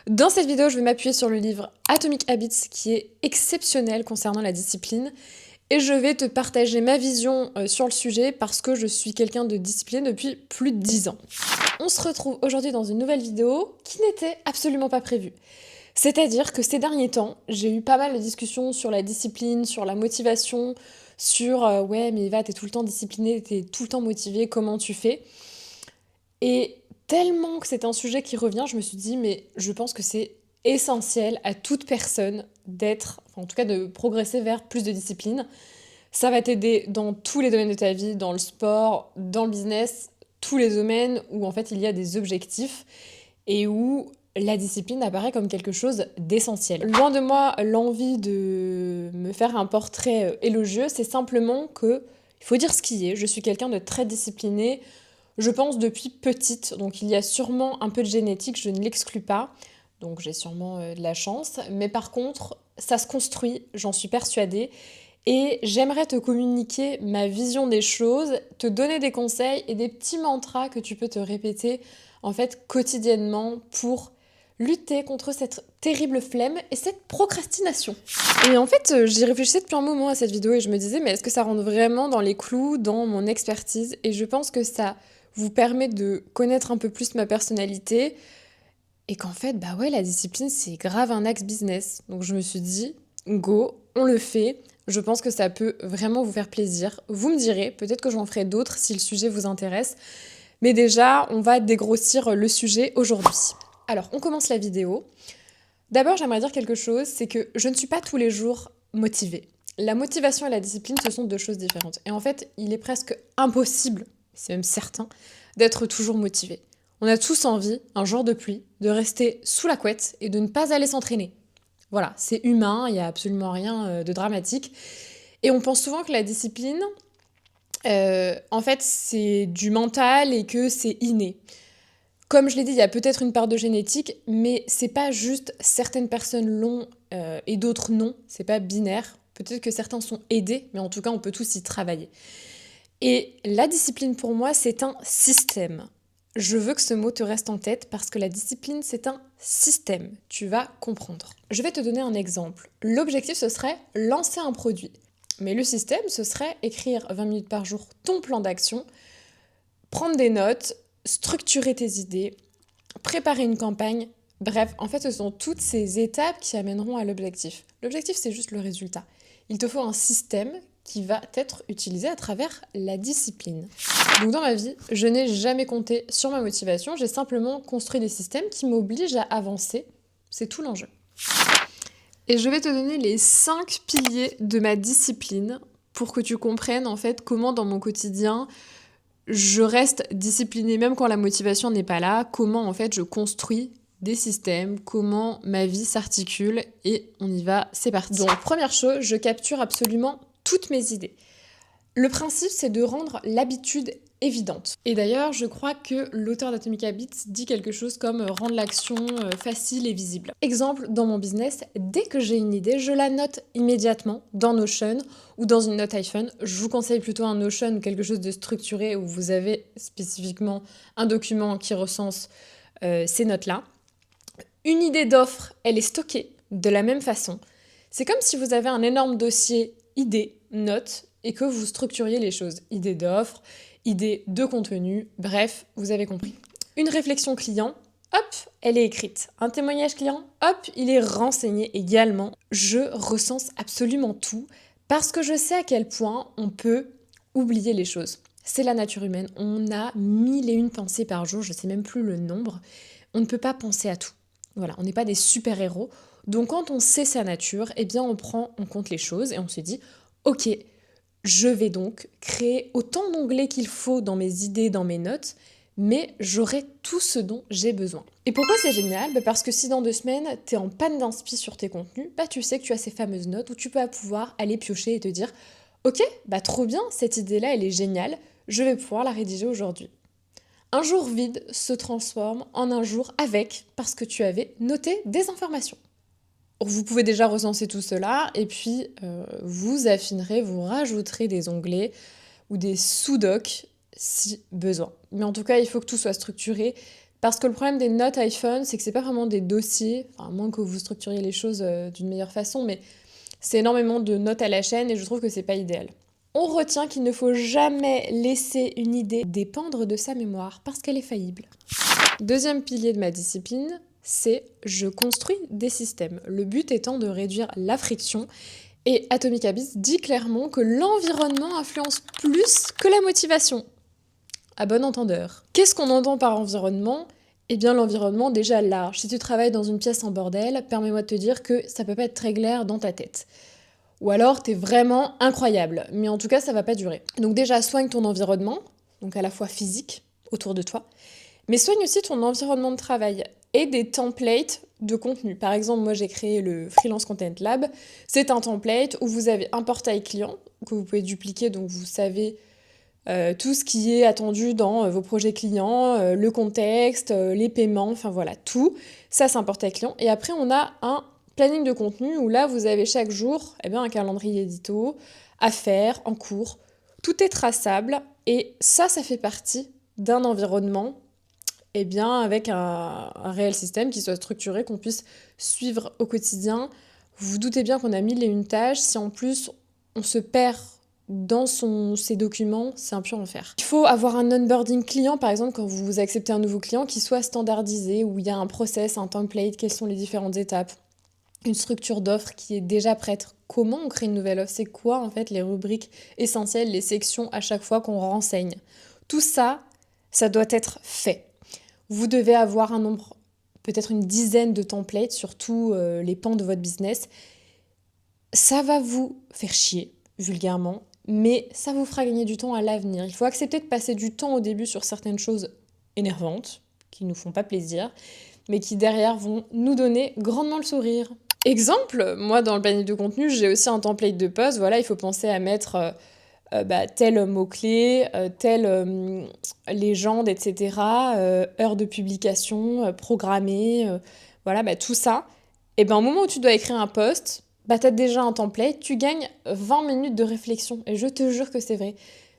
Dans cette vidéo, je vais m'appuyer sur le livre Atomic Habits qui est exceptionnel concernant la discipline et je vais te partager ma vision sur le sujet parce que je suis quelqu'un de discipliné depuis plus de 10 ans. On se retrouve aujourd'hui dans une nouvelle vidéo qui n'était absolument pas prévue. C'est-à-dire que ces derniers temps, j'ai eu pas mal de discussions sur la discipline, sur la motivation, sur ouais mais Eva, t'es tout le temps disciplinée, t'es tout le temps motivée, comment tu fais? Et tellement que c'est un sujet qui revient, je me suis dit mais je pense que c'est essentiel à toute personne d'être, enfin en tout cas de progresser vers plus de discipline. Ça va t'aider dans tous les domaines de ta vie, dans le sport, dans le business, tous les domaines où en fait il y a des objectifs et où la discipline apparaît comme quelque chose d'essentiel. Loin de moi l'envie de me faire un portrait élogieux, c'est simplement que, il faut dire ce qui est, je suis quelqu'un de très discipliné, je pense depuis petite, donc il y a sûrement un peu de génétique, je ne l'exclus pas, donc j'ai sûrement de la chance, mais par contre, ça se construit, j'en suis persuadée, et j'aimerais te communiquer ma vision des choses, te donner des conseils et des petits mantras que tu peux te répéter en fait quotidiennement pour lutter contre cette terrible flemme et cette procrastination. Et en fait, j'y réfléchissais depuis un moment à cette vidéo et je me disais mais est-ce que ça rentre vraiment dans les clous, dans mon expertise? Et je pense que ça vous permet de connaître un peu plus ma personnalité et qu'en fait, bah ouais, la discipline, c'est grave un axe business. Donc je me suis dit, go, on le fait. Je pense que ça peut vraiment vous faire plaisir. Vous me direz, peut-être que j'en ferai d'autres si le sujet vous intéresse. Mais déjà, on va dégrossir le sujet aujourd'hui. Alors, on commence la vidéo. D'abord, j'aimerais dire quelque chose, c'est que je ne suis pas tous les jours motivée. La motivation et la discipline, ce sont deux choses différentes. Et en fait, il est presque impossible, c'est même certain, d'être toujours motivé. On a tous envie, un jour de pluie, de rester sous la couette et de ne pas aller s'entraîner. Voilà, c'est humain, il n'y a absolument rien de dramatique. Et on pense souvent que la discipline, en fait, c'est du mental et que c'est inné. Comme je l'ai dit, il y a peut-être une part de génétique, mais c'est pas juste certaines personnes l'ont et d'autres non. C'est pas binaire. Peut-être que certains sont aidés, mais en tout cas, on peut tous y travailler. Et la discipline, pour moi, c'est un système. Je veux que ce mot te reste en tête parce que la discipline, c'est un système. Tu vas comprendre. Je vais te donner un exemple. L'objectif, ce serait lancer un produit. Mais le système, ce serait écrire 20 minutes par jour ton plan d'action, prendre des notes, structurer tes idées, préparer une campagne. Bref, en fait, ce sont toutes ces étapes qui amèneront à l'objectif. L'objectif, c'est juste le résultat. Il te faut un système qui va être utilisé à travers la discipline. Donc dans ma vie, je n'ai jamais compté sur ma motivation, j'ai simplement construit des systèmes qui m'obligent à avancer. C'est tout l'enjeu. Et je vais te donner les 5 piliers de ma discipline pour que tu comprennes en fait comment dans mon quotidien je reste disciplinée même quand la motivation n'est pas là, comment en fait je construis des systèmes, comment ma vie s'articule et on y va, c'est parti. Donc première chose, je capture absolument toutes mes idées. Le principe, c'est de rendre l'habitude évidente. Et d'ailleurs, je crois que l'auteur d'Atomic Habits dit quelque chose comme rendre l'action facile et visible. Exemple, dans mon business, dès que j'ai une idée, je la note immédiatement dans Notion ou dans une note iPhone. Je vous conseille plutôt un Notion ou quelque chose de structuré où vous avez spécifiquement un document qui recense ces notes-là. Une idée d'offre, elle est stockée de la même façon. C'est comme si vous avez un énorme dossier idées, notes, et que vous structuriez les choses. Idées d'offre, idées de contenu, bref, vous avez compris. Une réflexion client, hop, elle est écrite. Un témoignage client, hop, il est renseigné également. Je recense absolument tout parce que je sais à quel point on peut oublier les choses. C'est la nature humaine. On a 1001 pensées par jour, je ne sais même plus le nombre. On ne peut pas penser à tout. Voilà, on n'est pas des super-héros. Donc quand on sait sa nature, eh bien on prend en compte les choses et on se dit « Ok, je vais donc créer autant d'onglets qu'il faut dans mes idées, dans mes notes, mais j'aurai tout ce dont j'ai besoin. » Et pourquoi c'est génial ? Parce que si dans 2 semaines, tu es en panne d'inspi sur tes contenus, tu sais que tu as ces fameuses notes où tu peux pouvoir aller piocher et te dire « Ok, trop bien, cette idée-là, elle est géniale, je vais pouvoir la rédiger aujourd'hui. » Un jour vide se transforme en un jour avec, parce que tu avais noté des informations. Vous pouvez déjà recenser tout cela et puis vous affinerez, vous rajouterez des onglets ou des sous-docs si besoin. Mais en tout cas, il faut que tout soit structuré Parce que le problème des notes iPhone, c'est que c'est pas vraiment des dossiers, enfin, à moins que vous structuriez les choses d'une meilleure façon, mais c'est énormément de notes à la chaîne et je trouve que c'est pas idéal. On retient qu'il ne faut jamais laisser une idée dépendre de sa mémoire parce qu'elle est faillible. Deuxième pilier de ma discipline, c'est je construis des systèmes. Le but étant de réduire la friction. Et Atomic Habits dit clairement que l'environnement influence plus que la motivation. À bon entendeur. Qu'est-ce qu'on entend par environnement ? Eh bien l'environnement déjà large. Si tu travailles dans une pièce en bordel, permets-moi de te dire que ça peut pas être très clair dans ta tête. Ou alors t'es vraiment incroyable, mais en tout cas ça va pas durer. Donc déjà soigne ton environnement, donc à la fois physique autour de toi, mais soigne aussi ton environnement de travail et des templates de contenu. Par exemple, moi j'ai créé le Freelance Content Lab. C'est un template où vous avez un portail client que vous pouvez dupliquer, donc vous savez tout ce qui est attendu dans vos projets clients, le contexte, les paiements, enfin voilà, tout. Ça c'est un portail client. Et après on a un planning de contenu où là vous avez chaque jour un calendrier édito à faire en cours. Tout est traçable et ça fait partie d'un environnement avec un réel système qui soit structuré, qu'on puisse suivre au quotidien. Vous vous doutez bien qu'on a 1000 et une tâches. Si en plus on se perd dans ses documents, c'est un pur enfer. Il faut avoir un onboarding client, par exemple, quand vous acceptez un nouveau client, qui soit standardisé, où il y a un process, un template, quelles sont les différentes étapes, une structure d'offre qui est déjà prête. Comment on crée une nouvelle offre ? C'est quoi en fait les rubriques essentielles, les sections à chaque fois qu'on renseigne ? Tout ça, ça doit être fait. Vous devez avoir un nombre, peut-être une dizaine de templates sur tous les pans de votre business. Ça va vous faire chier, vulgairement, mais ça vous fera gagner du temps à l'avenir. Il faut accepter de passer du temps au début sur certaines choses énervantes, qui ne nous font pas plaisir, mais qui derrière vont nous donner grandement le sourire. Exemple, moi dans le panier de contenu, j'ai aussi un template de post. Voilà, il faut penser à mettre tel mot-clé, telle légende, etc., heure de publication, programmée, tout ça. Et au moment où tu dois écrire un post, t'as déjà un template, tu gagnes 20 minutes de réflexion. Et je te jure que c'est vrai.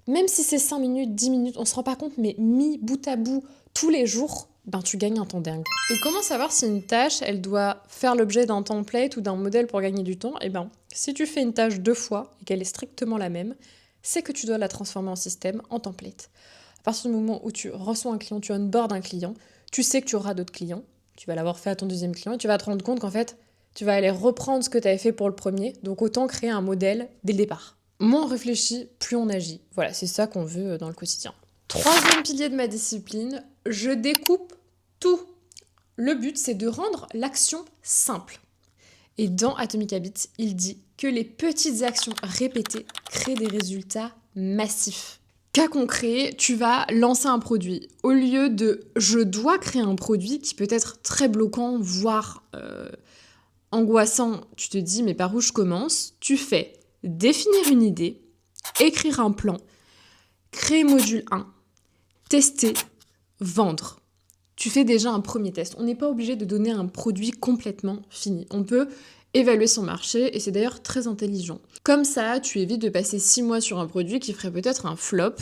Même si c'est 5 minutes, 10 minutes, on se rend pas compte, mais mis bout à bout tous les jours, tu gagnes un temps dingue. Et comment savoir si une tâche, elle doit faire l'objet d'un template ou d'un modèle pour gagner du temps ? Si tu fais une tâche 2 fois et qu'elle est strictement la même, c'est que tu dois la transformer en système, en template. À partir du moment où tu reçois un client, tu onboardes un client, tu sais que tu auras d'autres clients, tu vas l'avoir fait à ton deuxième client et tu vas te rendre compte qu'en fait, tu vas aller reprendre ce que tu avais fait pour le premier, donc autant créer un modèle dès le départ. Moins on réfléchit, plus on agit. Voilà, c'est ça qu'on veut dans le quotidien. Troisième pilier de ma discipline, je découpe tout. Le but, c'est de rendre l'action simple. Et dans Atomic Habits, il dit que les petites actions répétées créent des résultats massifs. Cas concret, tu vas lancer un produit. Au lieu de « je dois créer un produit » qui peut être très bloquant, voire angoissant, tu te dis « mais par où je commence ?» Tu fais définir une idée, écrire un plan, créer module 1, tester, vendre. Tu fais déjà un premier test. On n'est pas obligé de donner un produit complètement fini. On peut évaluer son marché et c'est d'ailleurs très intelligent. Comme ça, tu évites de passer 6 mois sur un produit qui ferait peut-être un flop.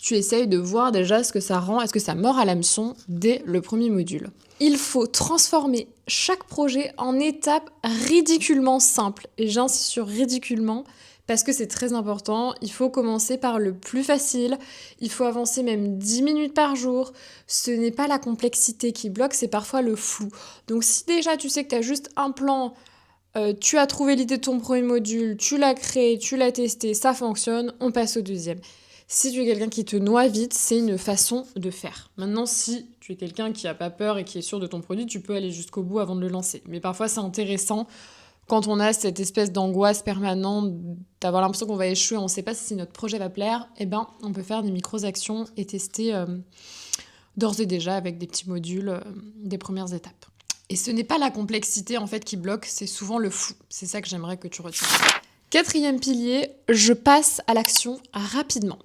Tu essayes de voir déjà ce que ça rend, est-ce que ça mord à l'hameçon dès le premier module. Il faut transformer chaque projet en étapes ridiculement simples. Et j'insiste sur ridiculement parce que c'est très important. Il faut commencer par le plus facile. Il faut avancer même 10 minutes par jour. Ce n'est pas la complexité qui bloque, c'est parfois le flou. Donc si déjà tu sais que tu as juste un plan, tu as trouvé l'idée de ton premier module, tu l'as créé, tu l'as testé, ça fonctionne, on passe au deuxième. Si tu es quelqu'un qui te noie vite, c'est une façon de faire. Maintenant, si tu es quelqu'un qui n'a pas peur et qui est sûr de ton produit, tu peux aller jusqu'au bout avant de le lancer. Mais parfois, c'est intéressant quand on a cette espèce d'angoisse permanente d'avoir l'impression qu'on va échouer, on ne sait pas si notre projet va plaire, on peut faire des micro-actions et tester d'ores et déjà avec des petits modules des premières étapes. Et ce n'est pas la complexité en fait qui bloque, c'est souvent le flou. C'est ça que j'aimerais que tu retiennes. Quatrième pilier, je passe à l'action rapidement.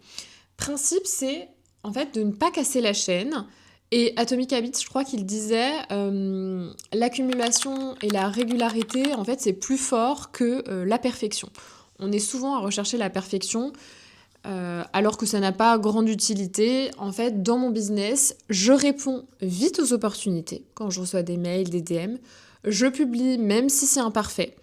Principe, c'est en fait de ne pas casser la chaîne. Et Atomic Habits, je crois qu'il disait, l'accumulation et la régularité, en fait, c'est plus fort que la perfection. On est souvent à rechercher la perfection. alors que ça n'a pas grande utilité. En fait, dans mon business, je réponds vite aux opportunités quand je reçois des mails, des DM. Je publie même si c'est imparfait.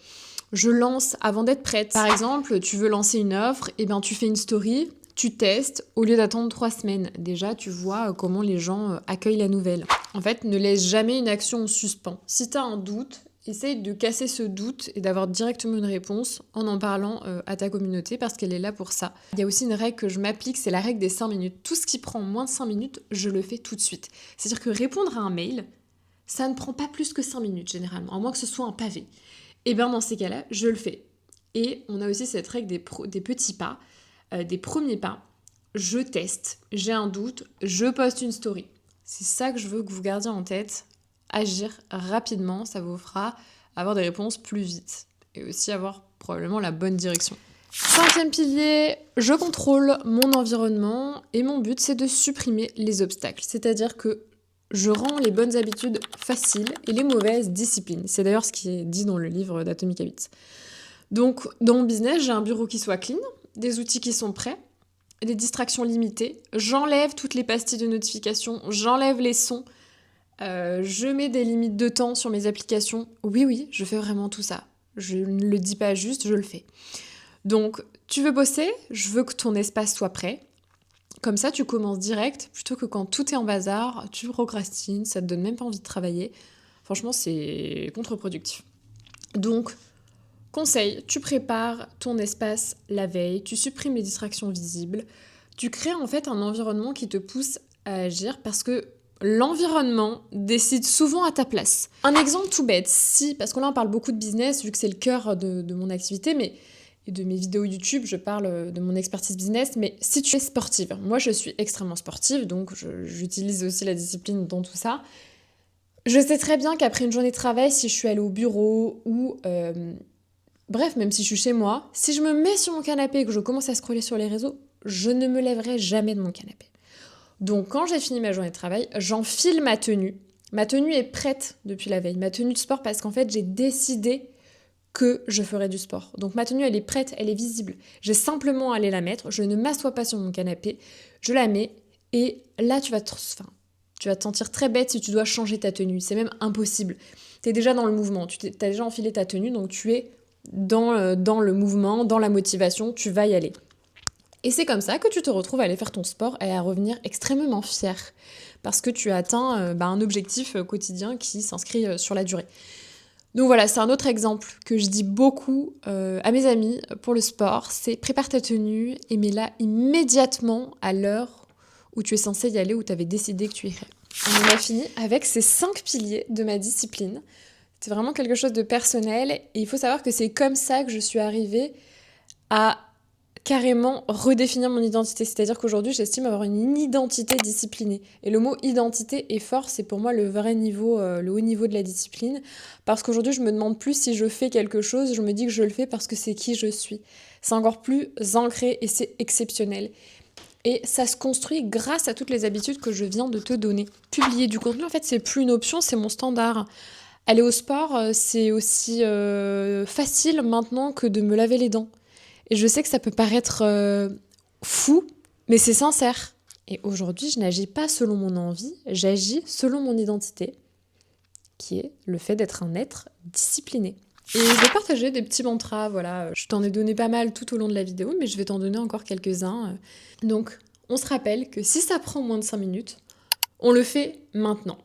Je lance avant d'être prête. Par exemple, tu veux lancer une offre, et ben tu fais une story, tu testes au lieu d'attendre 3 semaines. Déjà, tu vois comment les gens accueillent la nouvelle. En fait, ne laisse jamais une action en suspens. Si tu as un doute, essaye de casser ce doute et d'avoir directement une réponse en parlant à ta communauté parce qu'elle est là pour ça. Il y a aussi une règle que je m'applique, c'est la règle des 5 minutes. Tout ce qui prend moins de 5 minutes, je le fais tout de suite. C'est-à-dire que répondre à un mail, ça ne prend pas plus que 5 minutes généralement, à moins que ce soit un pavé. Et bien dans ces cas-là, je le fais. Et on a aussi cette règle des petits pas, des premiers pas. Je teste, j'ai un doute, je poste une story. C'est ça que je veux que vous gardiez en tête. Agir rapidement, ça vous fera avoir des réponses plus vite. Et aussi avoir probablement la bonne direction. 5e pilier, je contrôle mon environnement et mon but c'est de supprimer les obstacles. C'est-à-dire que je rends les bonnes habitudes faciles et les mauvaises disciplines. C'est d'ailleurs ce qui est dit dans le livre d'Atomic Habits. Donc, dans mon business, j'ai un bureau qui soit clean, des outils qui sont prêts, des distractions limitées. J'enlève toutes les pastilles de notification, j'enlève les sons. Je mets des limites de temps sur mes applications. Oui, je fais vraiment tout ça. Je ne le dis pas juste, je le fais. Donc, tu veux bosser, je veux que ton espace soit prêt. Comme ça, tu commences direct, plutôt que quand tout est en bazar, tu procrastines, ça te donne même pas envie de travailler. Franchement, c'est contre-productif. Donc, conseil, tu prépares ton espace la veille, tu supprimes les distractions visibles, tu crées en fait un environnement qui te pousse à agir parce que l'environnement décide souvent à ta place. Un exemple tout bête, parce que là on parle beaucoup de business, vu que c'est le cœur de mon activité, et de mes vidéos YouTube, je parle de mon expertise business, mais si tu es sportive, moi je suis extrêmement sportive, donc j'utilise aussi la discipline dans tout ça. Je sais très bien qu'après une journée de travail, si je suis allée au bureau ou... bref, même si je suis chez moi, si je me mets sur mon canapé et que je commence à scroller sur les réseaux, je ne me lèverai jamais de mon canapé. Donc quand j'ai fini ma journée de travail, j'enfile ma tenue. Ma tenue est prête depuis la veille, ma tenue de sport, parce qu'en fait j'ai décidé que je ferais du sport. Donc ma tenue elle est prête, elle est visible. J'ai simplement à aller la mettre, je ne m'assois pas sur mon canapé, je la mets et là tu vas te sentir très bête si tu dois changer ta tenue. C'est même impossible. Tu es déjà dans le mouvement, tu as déjà enfilé ta tenue, donc tu es dans le mouvement, dans la motivation, tu vas y aller. Et c'est comme ça que tu te retrouves à aller faire ton sport et à revenir extrêmement fier parce que tu as atteint un objectif quotidien qui s'inscrit sur la durée. Donc voilà, c'est un autre exemple que je dis beaucoup à mes amis pour le sport, c'est prépare ta tenue et mets-la immédiatement à l'heure où tu es censé y aller, où tu avais décidé que tu irais. On en a fini avec ces 5 piliers de ma discipline. C'est vraiment quelque chose de personnel et il faut savoir que c'est comme ça que je suis arrivée à carrément redéfinir mon identité. C'est-à-dire qu'aujourd'hui, j'estime avoir une identité disciplinée. Et le mot identité est fort, c'est pour moi le vrai niveau, le haut niveau de la discipline. Parce qu'aujourd'hui, je me demande plus si je fais quelque chose, je me dis que je le fais parce que c'est qui je suis. C'est encore plus ancré et c'est exceptionnel. Et ça se construit grâce à toutes les habitudes que je viens de te donner. Publier du contenu, en fait, c'est plus une option, c'est mon standard. Aller au sport, c'est aussi facile maintenant que de me laver les dents. Et je sais que ça peut paraître fou, mais c'est sincère. Et aujourd'hui, je n'agis pas selon mon envie, j'agis selon mon identité, qui est le fait d'être un être discipliné. Et je vais partager des petits mantras, voilà. Je t'en ai donné pas mal tout au long de la vidéo, mais je vais t'en donner encore quelques-uns. Donc, on se rappelle que si ça prend moins de 5 minutes, on le fait maintenant.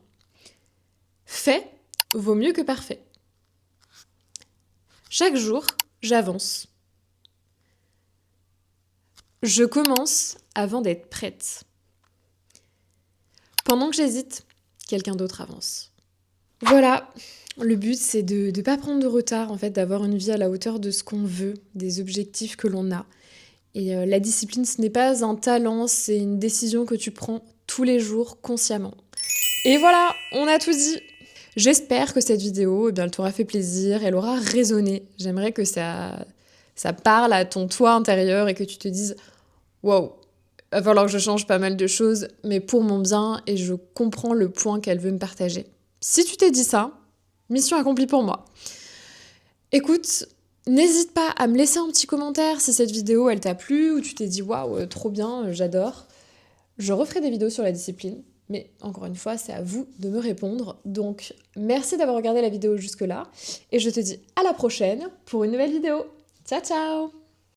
Fait vaut mieux que parfait. Chaque jour, j'avance. Je commence avant d'être prête. Pendant que j'hésite, quelqu'un d'autre avance. Voilà, le but c'est de ne pas prendre de retard, en fait, d'avoir une vie à la hauteur de ce qu'on veut, des objectifs que l'on a. Et la discipline, ce n'est pas un talent, c'est une décision que tu prends tous les jours consciemment. Et voilà, on a tout dit. J'espère que cette vidéo, elle t'aura fait plaisir, elle aura résonné. J'aimerais que ça parle à ton toi intérieur et que tu te dises « Wow, il va falloir que je change pas mal de choses, mais pour mon bien, et je comprends le point qu'elle veut me partager. » Si tu t'es dit ça, mission accomplie pour moi. Écoute, N'hésite pas à me laisser un petit commentaire si cette vidéo elle t'a plu ou tu t'es dit waouh, trop bien, j'adore. Je referai des vidéos sur la discipline, mais encore une fois, c'est à vous de me répondre. Donc merci d'avoir regardé la vidéo jusque-là et je te dis à la prochaine pour une nouvelle vidéo. Ciao ciao!